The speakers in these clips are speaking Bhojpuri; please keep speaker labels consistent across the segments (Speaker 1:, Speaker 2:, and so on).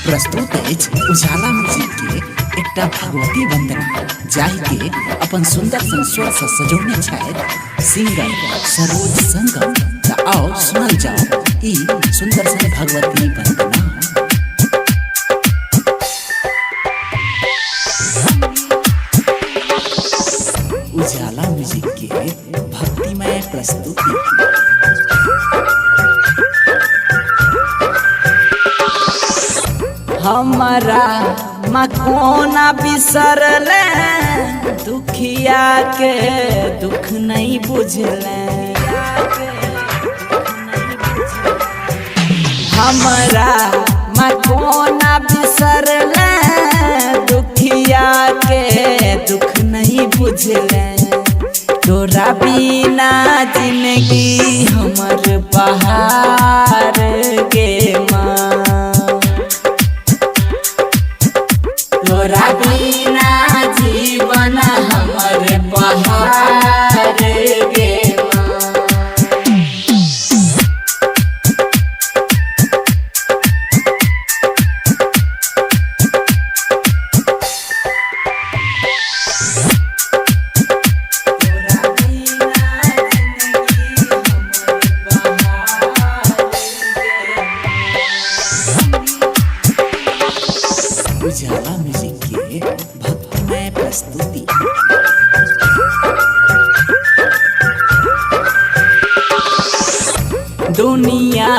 Speaker 1: प्रस्तुत अछि उजाला म्यूजिक के एकटा भगवती वंदना जाहि के अपन सुंदर स्वर से सजौने छथि सिंगर सरोज संगम। त आओ सुनल जाओ ई सुंदर सन भगवती वंदना। उजाला म्यूजिक के भक्तिमय प्रस्तुति।
Speaker 2: हमारा मकोना बिसरले दुखिया के दुख नहीं बुझले। हमारा मकोना बिसरले दुखिया के दुख नहीं बुझले। तोरा बिना जिंदगी हमर बहार गे माँ। तोरा बिना जीवन हमर बहार गे माँ।
Speaker 1: उजाला म्यूजिक के भक्तिमय प्रस्तुति।
Speaker 2: दुनिया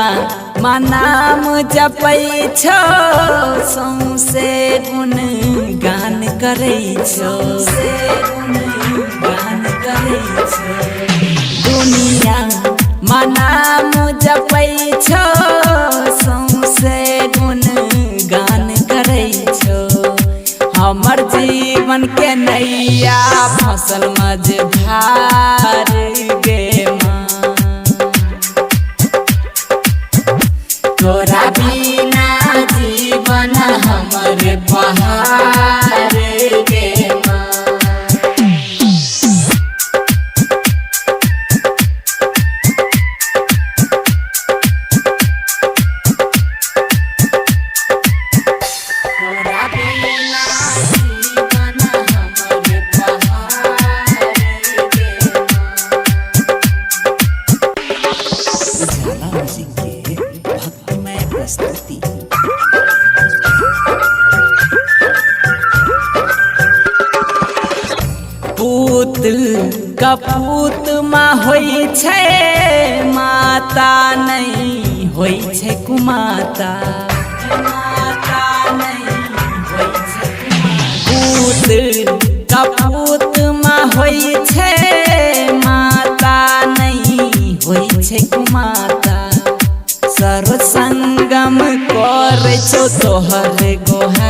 Speaker 2: में नाम जपै छो सौंसे गुण गान करै छो। दुनिया में नाम जपै छो सौंसे गुण गान करै छो। हमर जीवन के नैया फसल मझधार गे माँ। तोरा बिना जीवन हमर बहार गे माँ। तोरा बिना जीवन हमर बहार गे
Speaker 1: उजाला म्यूजिक के भक्तिमय प्रस्तुति।
Speaker 2: पूत कपूत माँ होइ छै माता नहीं होइ छै कुमाता। पूत कपूत माँ होइ छै माता नहीं होइ छै कुमाता। सर्व संगम कर छो तोहर गोहा